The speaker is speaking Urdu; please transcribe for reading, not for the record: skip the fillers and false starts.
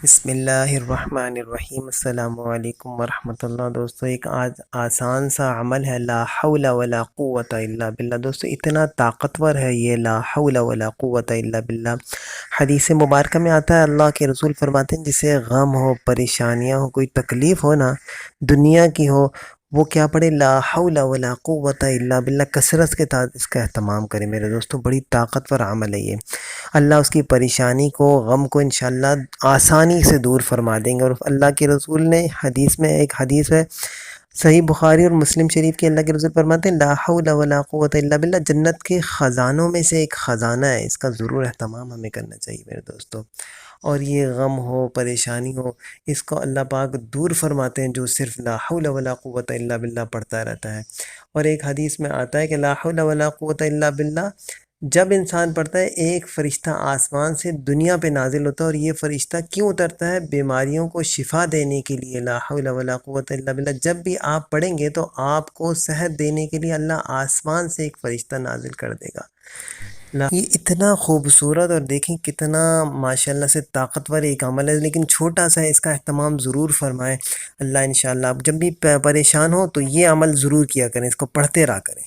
بسم اللہ الرحمن الرحیم۔ السلام علیکم ورحمۃ اللہ۔ دوستو ایک آسان سا عمل ہے، لا حول ولا قوت الا باللہ۔ دوستو اتنا طاقتور ہے یہ لا حول ولا قوت الا باللہ۔ حدیث مبارکہ میں آتا ہے، اللہ کے رسول فرماتے ہیں جسے غم ہو، پریشانیاں ہو، کوئی تکلیف ہو نا دنیا کی ہو، وہ کیا پڑھے؟ لا حول ولا قوت الا باللہ، کثرت کے ساتھ اس کا اہتمام کرے میرے دوستو۔ بڑی طاقتور عمل ہے یہ۔ اللہ اس کی پریشانی کو، غم کو انشاءاللہ آسانی سے دور فرما دیں گے۔ اور اللہ کے رسول نے حدیث میں، ایک حدیث ہے صحیح بخاری اور مسلم شریف کے، اللہ کے رسول فرماتے ہیں لا حول ولا قوت الا باللہ جنت کے خزانوں میں سے ایک خزانہ ہے، اس کا ضرور اہتمام ہمیں کرنا چاہیے میرے دوستو۔ اور یہ غم ہو، پریشانی ہو، اس کو اللہ پاک دور فرماتے ہیں جو صرف لا حول ولا قوت الا باللہ پڑھتا رہتا ہے۔ اور ایک حدیث میں آتا ہے کہ لا حول ولا قوت الا باللہ جب انسان پڑھتا ہے، ایک فرشتہ آسمان سے دنیا پہ نازل ہوتا ہے، اور یہ فرشتہ کیوں اترتا ہے؟ بیماریوں کو شفا دینے کے لیے۔ لا حول ولا قوت الا باللہ جب بھی آپ پڑھیں گے تو آپ کو صحت دینے کے لیے اللہ آسمان سے ایک فرشتہ نازل کر دے گا۔ یہ اتنا خوبصورت اور دیکھیں کتنا ماشاءاللہ سے طاقتور ایک عمل ہے، لیکن چھوٹا سا ہے، اس کا اہتمام ضرور فرمائیں۔ اللہ انشاءاللہ آپ جب بھی پریشان ہو تو یہ عمل ضرور کیا کریں، اس کو پڑھتے رہا کریں۔